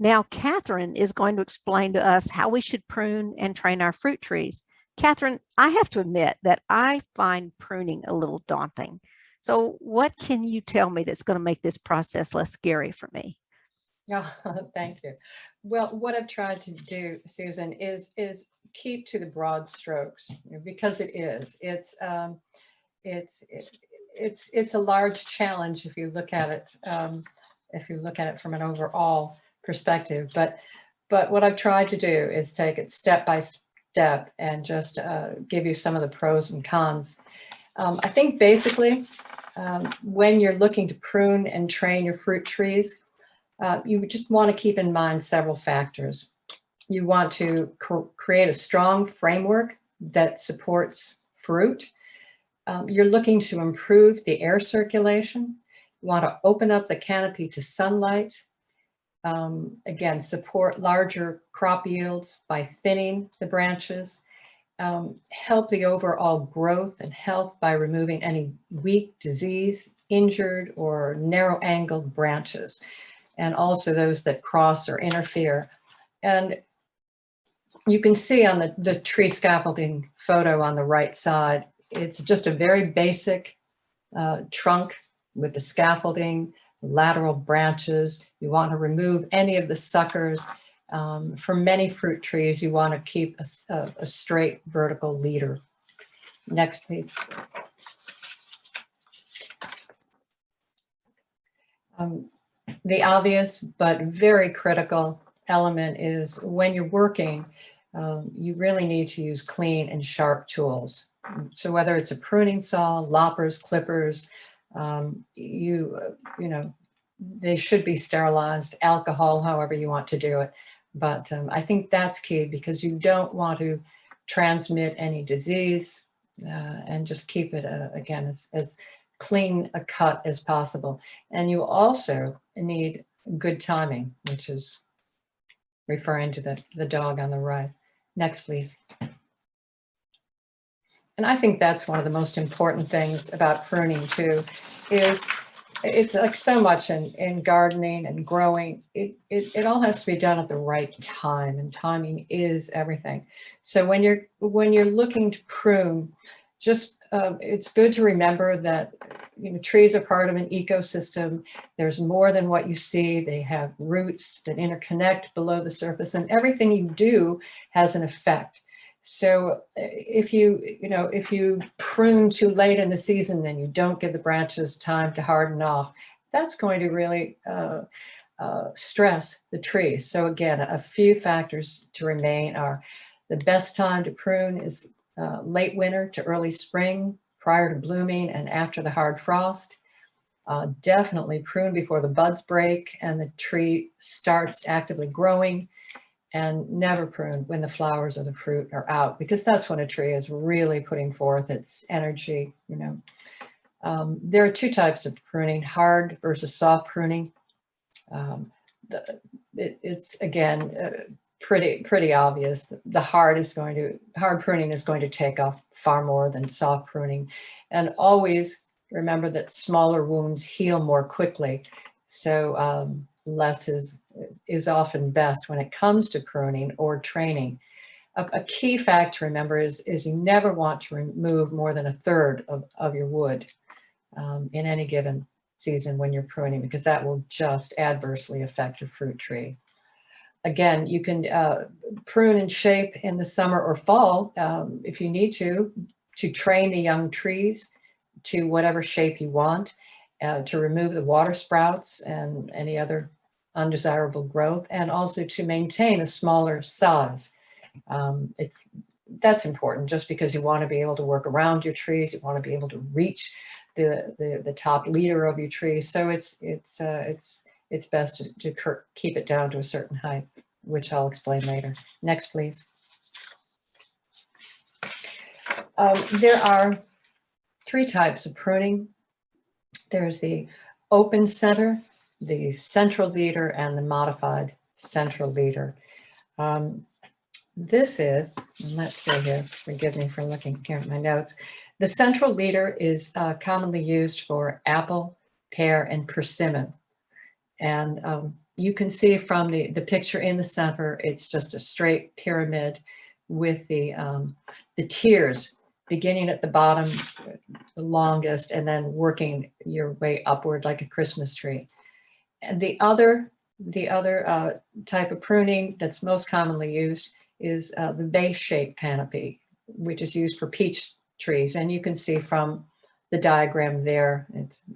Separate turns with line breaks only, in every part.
Now, Catherine is going to explain to us how we should prune and train our fruit trees. Catherine, I have to admit that I find pruning a little daunting. So what can you tell me that's going to make this process less scary for me?
Oh, thank you. Well, what I've tried to do, Susan, is keep to the broad strokes, because it's a large challenge if you look at it from an overall perspective. But what I've tried to do is take it step by step and just give you some of the pros and cons. I think basically, when you're looking to prune and train your fruit trees, you just want to keep in mind several factors. You want to create a strong framework that supports fruit. You're looking to improve the air circulation. You want to open up the canopy to sunlight. Again, support larger crop yields by thinning the branches. Help the overall growth and health by removing any weak, disease, injured, or narrow-angled branches, and also those that cross or interfere. And you can see on the tree scaffolding photo on the right side, it's just a very basic trunk with the scaffolding, lateral branches. You want to remove any of the suckers. For many fruit trees, you want to keep a straight vertical leader. Next, please. The obvious but very critical element is when you're working, you really need to use clean and sharp tools. So whether it's a pruning saw, loppers, clippers, they should be sterilized, alcohol, however you want to do it. But I think that's key, because you don't want to transmit any disease, and just keep it, again, as clean a cut as possible. And you also need good timing, which is referring to the dog on the right. Next, please. And I think that's one of the most important things about pruning too, is it's like so much in gardening and growing, it all has to be done at the right time, and timing is everything. So when you're looking to prune, just it's good to remember that trees are part of an ecosystem. There's more than what you see. They have roots that interconnect below the surface, and everything you do has an effect. So if you prune too late in the season, then you don't give the branches time to harden off, that's going to really stress the tree. So again, a few factors to remain are: the best time to prune is late winter to early spring, prior to blooming and after the hard frost. Definitely prune before the buds break and the tree starts actively growing. And never prune when the flowers or the fruit are out, because that's when a tree is really putting forth its energy. There are two types of pruning: hard versus soft pruning. It's again pretty obvious. The hard pruning is going to take off far more than soft pruning, and always remember that smaller wounds heal more quickly. So less is often best when it comes to pruning or training. A key fact to remember is you never want to remove more than a third of your wood in any given season when you're pruning, because that will just adversely affect your fruit tree. Again, you can prune and shape in the summer or fall if you need to train the young trees to whatever shape you want, to remove the water sprouts and any other undesirable growth, and also to maintain a smaller size. That's important, just because you want to be able to work around your trees, you want to be able to reach the top leader of your tree. So it's best to keep it down to a certain height, which I'll explain later. Next, please. There are three types of pruning. There's the open center, the central leader, and the modified central leader. This is, let's see here, forgive me for looking here at my notes. The central leader is commonly used for apple, pear, and persimmon. And You can see from the picture in the center, it's just a straight pyramid with the tiers beginning at the bottom, the longest, and then working your way upward like a Christmas tree. And the other type of pruning that's most commonly used is the vase-shaped canopy, which is used for peach trees. And you can see from the diagram there,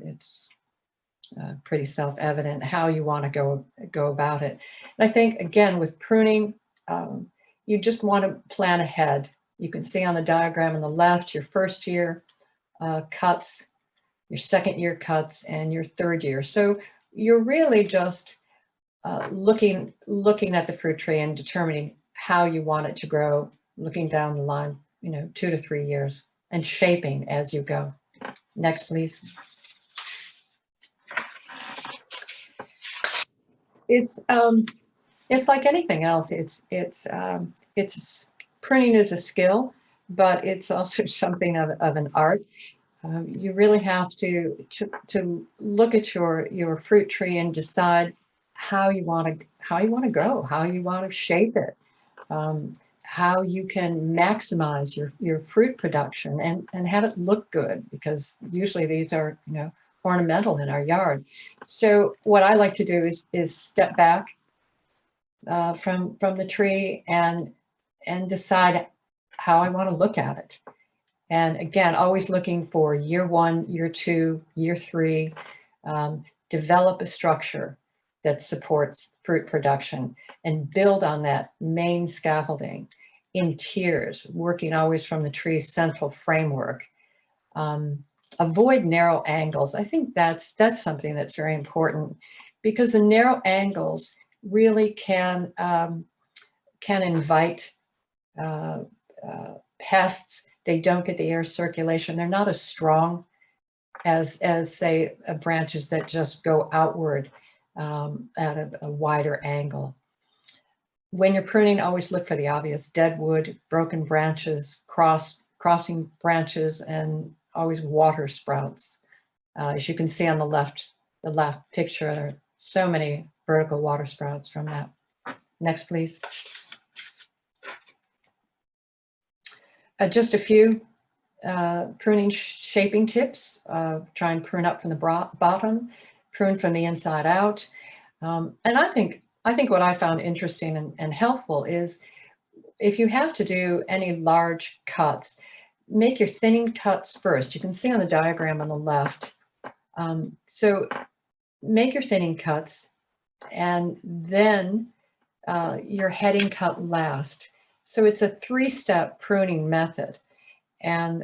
it's pretty self-evident how you want to go about it. And I think, again, with pruning, you just want to plan ahead. You can see on the diagram on the left, your first year cuts, your second year cuts, and your third year. So you're really just looking at the fruit tree and determining how you want it to grow, looking down the line, 2 to 3 years, and shaping as you go. Next, please. It's like anything else. It's pruning is a skill, but it's also something of an art. You really have to look at your fruit tree and decide how you want to grow, how you want to shape it, how you can maximize your fruit production and have it look good, because usually these are ornamental in our yard. So what I like to do is step back from the tree and decide how I want to look at it. And again, always looking for year 1, year 2, year 3, develop a structure that supports fruit production and build on that main scaffolding in tiers, working always from the tree's central framework. Avoid narrow angles. I think that's something that's very important, because the narrow angles really can invite pests. They don't get the air circulation. They're not as strong as say branches that just go outward at a wider angle. When you're pruning, always look for the obvious: dead wood, broken branches, crossing branches, and always water sprouts. As you can see on the left picture, there are so many vertical water sprouts from that. Next, please. Just a few pruning shaping tips. Try and prune up from the bottom, prune from the inside out. And I think what I found interesting and helpful is, if you have to do any large cuts, make your thinning cuts first. You can see on the diagram on the left. So make your thinning cuts, and then your heading cut last. So it's a 3-step pruning method. And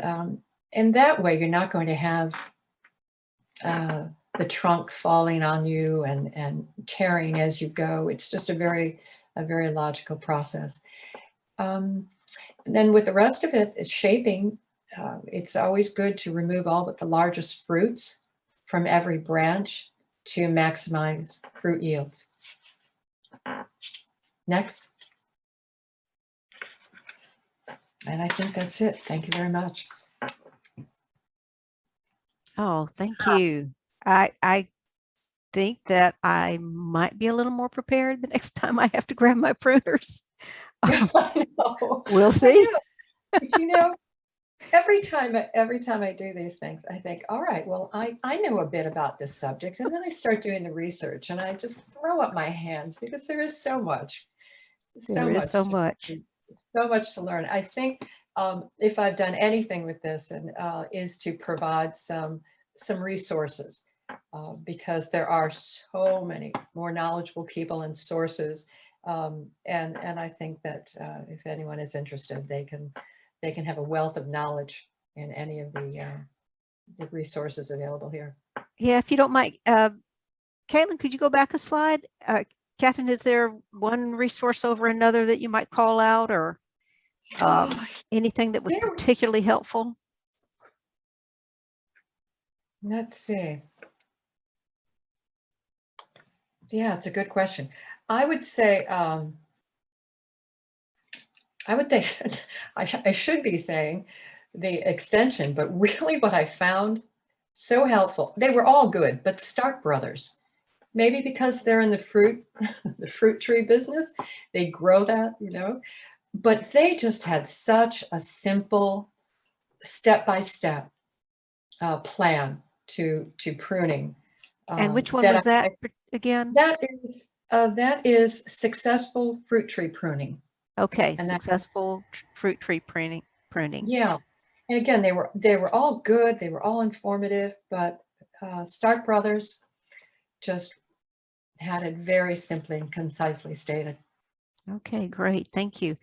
that way you're not going to have the trunk falling on you and tearing as you go. It's just a very logical process. Then with the rest of it, it's shaping. It's always good to remove all but the largest fruits from every branch to maximize fruit yields. Next. And I think that's it. Thank you very much.
Oh, thank you. I think that I might be a little more prepared the next time I have to grab my pruners.
I know.
We'll see.
Every time I do these things, I think, all right, well, I know a bit about this subject, and then I start doing the research, and I just throw up my hands, because there is so much.
There is so much.
So much to learn. I think if I've done anything with this, and is to provide some resources, because there are so many more knowledgeable people and sources, and I think that if anyone is interested, they can have a wealth of knowledge in any of the resources available here.
Yeah, if you don't mind, Caitlin, could you go back a slide? Catherine, is there one resource over another that you might call out, or anything that was particularly helpful?
Let's see. Yeah, it's a good question. I would say, I should be saying the extension, but really what I found so helpful, they were all good, but Stark Brothers maybe because they're in the fruit, the fruit tree business, they grow that, but they just had such a simple step-by-step plan to pruning.
And which one
that
was that again?
that is successful fruit tree pruning.
Okay,
And
successful fruit tree pruning.
Yeah, and again, they were all good. They were all informative, but Stark Brothers just had it very simply and concisely stated.
Okay, great. Thank you.